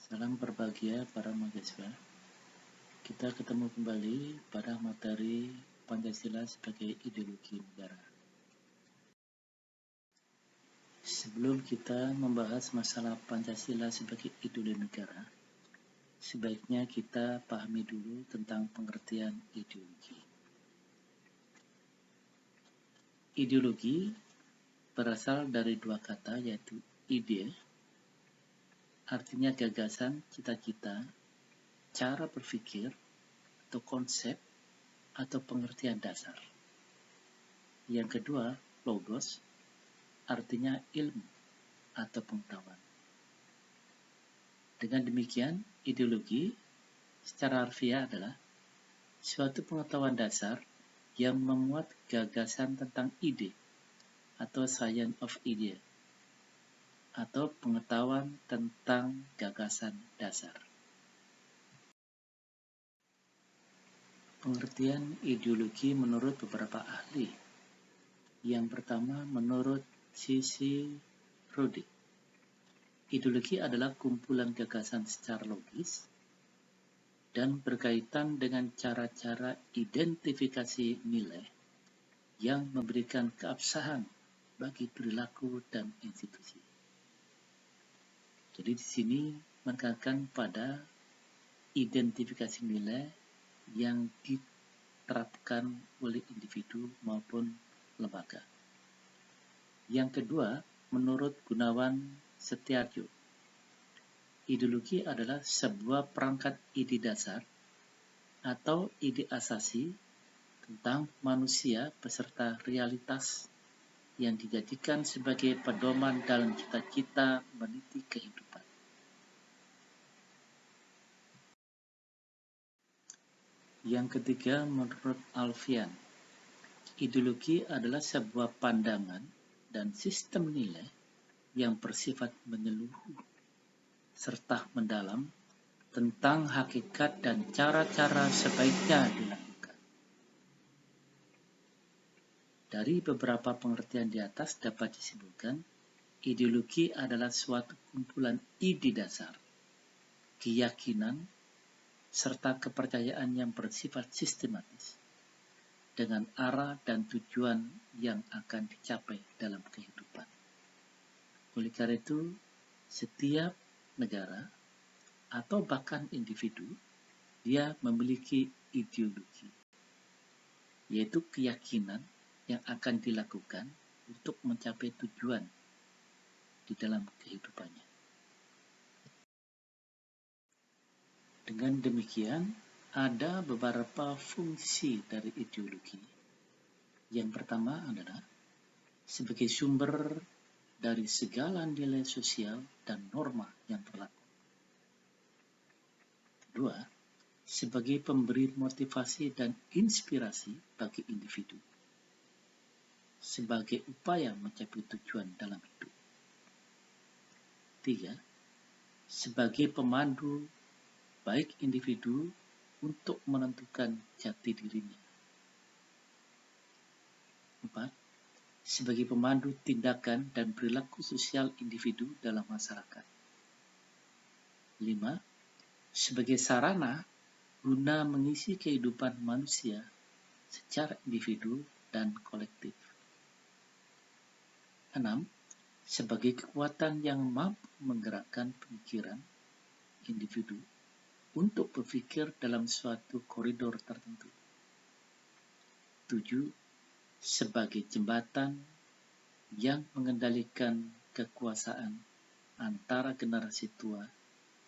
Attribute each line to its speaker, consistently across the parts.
Speaker 1: Salam berbahagia para mahasiswa. Kita ketemu kembali pada materi Pancasila sebagai ideologi negara. Sebelum kita membahas masalah Pancasila sebagai ideologi negara, sebaiknya kita pahami dulu tentang pengertian ideologi. Ideologi berasal dari dua kata, yaitu ide, artinya gagasan, cita-cita, cara berpikir, atau konsep, atau pengertian dasar. Yang kedua, logos, artinya ilmu atau pengetahuan. Dengan demikian, ideologi secara harfiah adalah suatu pengetahuan dasar yang memuat gagasan tentang ide atau science of idea atau pengetahuan tentang gagasan dasar. Pengertian ideologi menurut beberapa ahli. Yang pertama, menurut C.C. Rodick, ideologi adalah kumpulan gagasan secara logis dan berkaitan dengan cara-cara identifikasi nilai yang memberikan keabsahan bagi perilaku dan institusi. Jadi di sini menekankan pada identifikasi nilai yang diterapkan oleh individu maupun lembaga. Yang kedua, menurut Gunawan Setiarjo, ideologi adalah sebuah perangkat ide dasar atau ide asasi tentang manusia beserta realitas yang dijadikan sebagai pedoman dalam cita-cita meniti kehidupan. Yang ketiga, menurut Alfian, ideologi adalah sebuah pandangan dan sistem nilai yang bersifat menyeluruh serta mendalam tentang hakikat dan cara-cara sebaiknya dilakukan. Dari beberapa pengertian di atas dapat disimpulkan, ideologi adalah suatu kumpulan ide dasar, keyakinan, serta kepercayaan yang bersifat sistematis, dengan arah dan tujuan yang akan dicapai dalam kehidupan. Oleh karena itu, setiap negara atau bahkan individu, dia memiliki ideologi, yaitu keyakinan yang akan dilakukan untuk mencapai tujuan di dalam kehidupannya. Dengan demikian, ada beberapa fungsi dari ideologi. Yang pertama adalah sebagai sumber dari segala nilai sosial dan norma yang berlaku. Kedua, sebagai pemberi motivasi dan inspirasi bagi individu, sebagai upaya mencapai tujuan dalam hidup. Tiga, sebagai pemandu baik individu untuk menentukan jati dirinya. 4. Sebagai pemandu tindakan dan perilaku sosial individu dalam masyarakat. 5. Sebagai sarana guna mengisi kehidupan manusia secara individu dan kolektif. 6. Sebagai kekuatan yang mampu menggerakkan pemikiran individu untuk berpikir dalam suatu koridor tertentu. 7. Sebagai jembatan yang mengendalikan kekuasaan antara generasi tua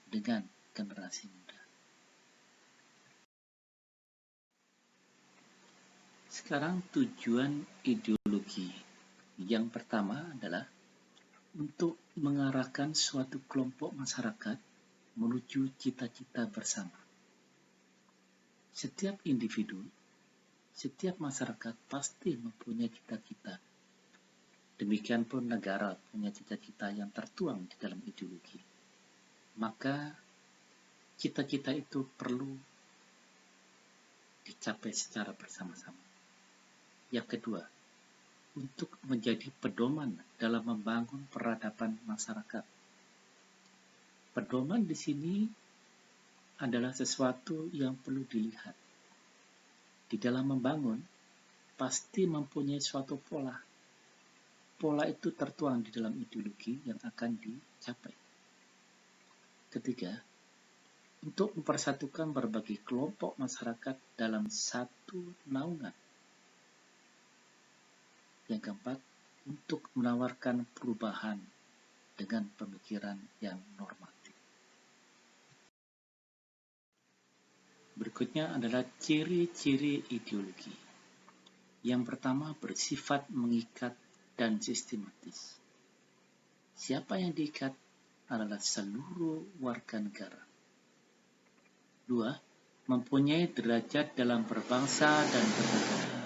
Speaker 1: dengan generasi muda. Sekarang tujuan ideologi. Yang pertama adalah untuk mengarahkan suatu kelompok masyarakat menuju cita-cita bersama. Setiap individu, setiap masyarakat pasti mempunyai cita-cita. Demikian pun negara punya cita-cita yang tertuang di dalam ideologi. Maka cita-cita itu perlu dicapai secara bersama-sama. Yang kedua, untuk menjadi pedoman dalam membangun peradaban masyarakat. Pedoman di sini adalah sesuatu yang perlu dilihat. Di dalam membangun, pasti mempunyai suatu pola. Pola itu tertuang di dalam ideologi yang akan dicapai. Ketiga, untuk mempersatukan berbagai kelompok masyarakat dalam satu naungan. Yang keempat, untuk menawarkan perubahan dengan pemikiran yang normatif. Berikutnya adalah ciri-ciri ideologi. Yang pertama, bersifat mengikat dan sistematis. Siapa yang diikat adalah seluruh warga negara. 2. Mempunyai derajat dalam berbangsa dan bernegara.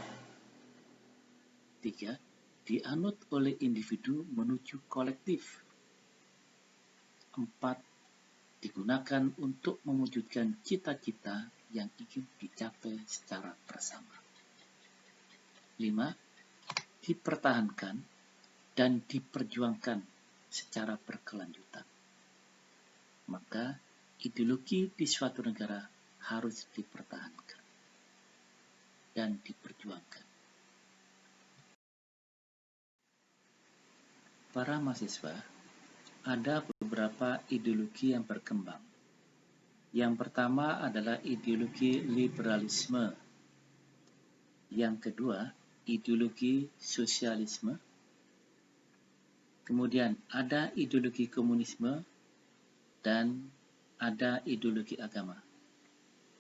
Speaker 1: 3. Dianut oleh individu menuju kolektif. 4. Digunakan untuk mewujudkan cita-cita yang ingin dicapai secara bersama. 5. Dipertahankan dan diperjuangkan secara berkelanjutan. Maka ideologi di suatu negara harus dipertahankan dan diperjuangkan. Para mahasiswa, ada beberapa ideologi yang berkembang. Yang pertama adalah ideologi liberalisme. Yang kedua, ideologi sosialisme. Kemudian ada ideologi komunisme dan ada ideologi agama.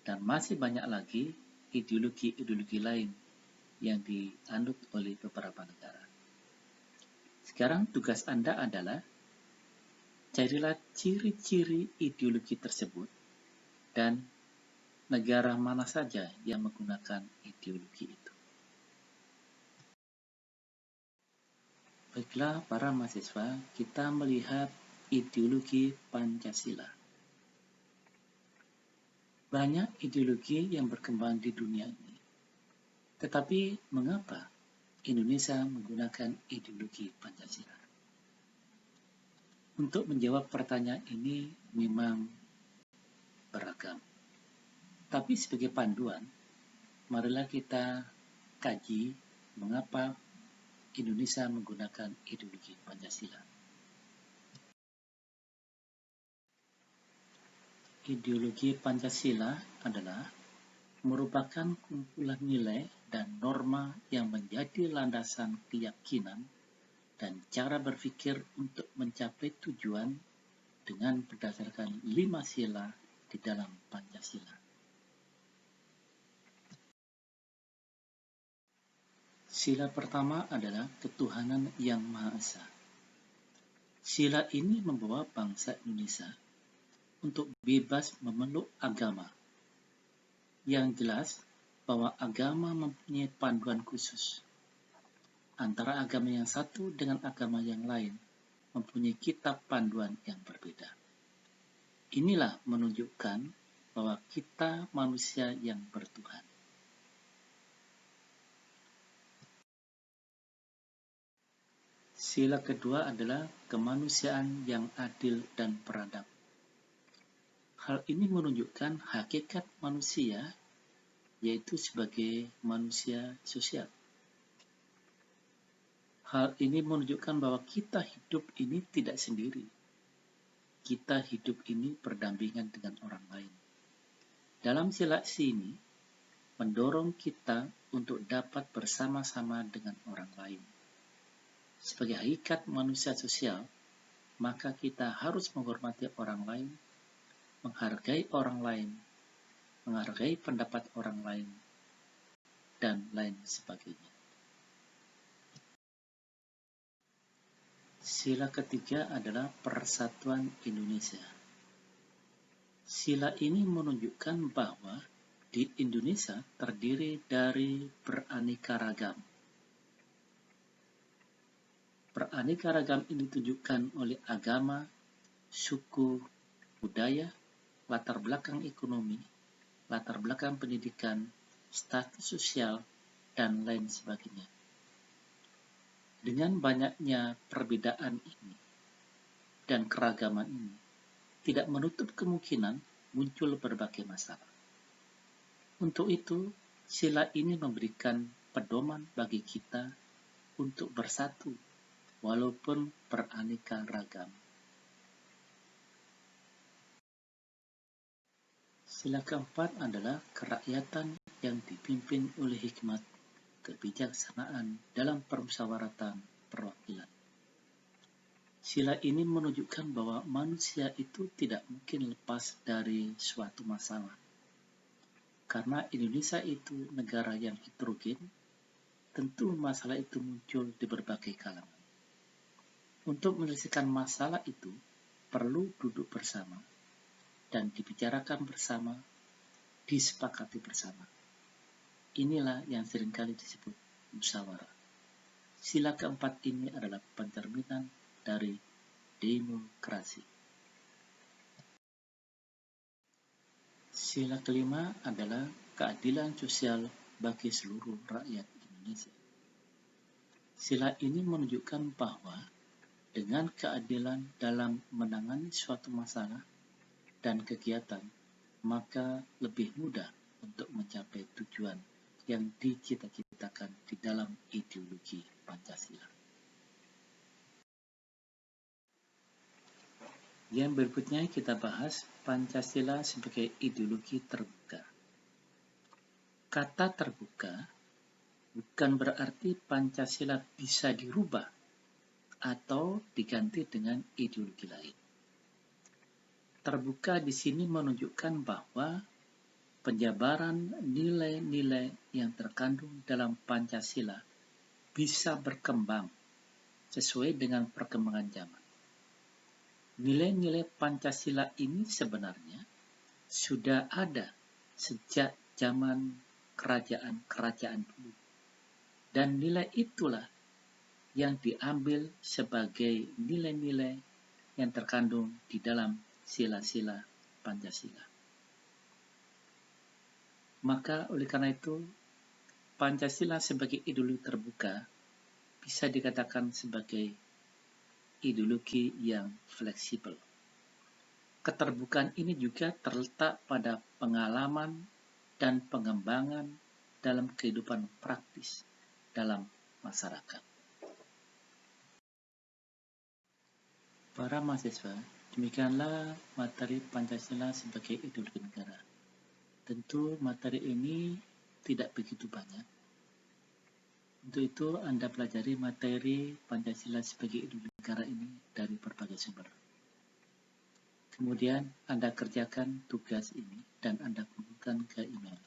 Speaker 1: Dan masih banyak lagi ideologi-ideologi lain yang dianut oleh beberapa negara. Sekarang tugas Anda adalah carilah ciri-ciri ideologi tersebut dan negara mana saja yang menggunakan ideologi itu. Baiklah para mahasiswa, kita melihat ideologi Pancasila. Banyak ideologi yang berkembang di dunia ini. Tetapi mengapa Indonesia menggunakan ideologi Pancasila? Untuk menjawab pertanyaan ini memang beragam. Tapi sebagai panduan, marilah kita kaji mengapa Indonesia menggunakan ideologi Pancasila. Ideologi Pancasila adalah merupakan kumpulan nilai dan norma yang menjadi landasan keyakinan dan cara berpikir untuk mencapai tujuan dengan berdasarkan 5 sila di dalam Pancasila. Sila pertama adalah ketuhanan yang Maha Esa. Sila ini membawa bangsa Indonesia untuk bebas memeluk agama. Yang jelas bahwa agama mempunyai panduan khusus. Antara agama yang satu dengan agama yang lain mempunyai kitab panduan yang berbeda. Inilah menunjukkan bahwa kita manusia yang bertuhan. Sila kedua adalah kemanusiaan yang adil dan beradab. Hal ini menunjukkan hakikat manusia, yaitu sebagai manusia sosial. Hal ini menunjukkan bahwa kita hidup ini tidak sendiri. Kita hidup ini berdampingan dengan orang lain. Dalam sila ini, mendorong kita untuk dapat bersama-sama dengan orang lain. Sebagai hakikat manusia sosial, maka kita harus menghormati orang lain, menghargai orang lain, menghargai pendapat orang lain, dan lain sebagainya. Sila ketiga adalah Persatuan Indonesia. Sila ini menunjukkan bahwa di Indonesia terdiri dari beraneka ragam. Beraneka ragam ini ditunjukkan oleh agama, suku, budaya, latar belakang ekonomi, latar belakang pendidikan, status sosial, dan lain sebagainya. Dengan banyaknya perbedaan ini dan keragaman ini, tidak menutup kemungkinan muncul berbagai masalah. Untuk itu, sila ini memberikan pedoman bagi kita untuk bersatu, walaupun beraneka ragam. Sila keempat adalah kerakyatan yang dipimpin oleh hikmat kebijaksanaan dalam permusyawaratan perwakilan. Sila ini menunjukkan bahwa manusia itu tidak mungkin lepas dari suatu masalah. Karena Indonesia itu negara yang heterogen, tentu masalah itu muncul di berbagai kalangan. Untuk menyelesaikan masalah itu, perlu duduk bersama dan dibicarakan bersama, disepakati bersama. Inilah yang seringkali disebut musyawarah. Sila keempat ini adalah pencerminan dari demokrasi. Sila kelima adalah keadilan sosial bagi seluruh rakyat Indonesia. Sila ini menunjukkan bahwa dengan keadilan dalam menangani suatu masalah dan kegiatan, maka lebih mudah untuk mencapai tujuan yang dicita-citakan di dalam ideologi Pancasila. Yang berikutnya kita bahas Pancasila sebagai ideologi terbuka. Kata terbuka bukan berarti Pancasila bisa dirubah atau diganti dengan ideologi lain. Terbuka di sini menunjukkan bahwa penjabaran nilai-nilai yang terkandung dalam Pancasila bisa berkembang sesuai dengan perkembangan zaman. Nilai-nilai Pancasila ini sebenarnya sudah ada sejak zaman kerajaan-kerajaan dulu. Dan nilai itulah yang diambil sebagai nilai-nilai yang terkandung di dalam sila-sila Pancasila. Maka oleh karena itu, Pancasila sebagai ideologi terbuka bisa dikatakan sebagai ideologi yang fleksibel. Keterbukaan ini juga terletak pada pengalaman dan pengembangan dalam kehidupan praktis dalam masyarakat. Para mahasiswa, demikianlah materi Pancasila sebagai ideologi negara. Tentu materi ini tidak begitu banyak. Untuk itu, Anda pelajari materi Pancasila sebagai ideologi negara ini dari berbagai sumber. Kemudian Anda kerjakan tugas ini dan Anda kumpulkan ke email.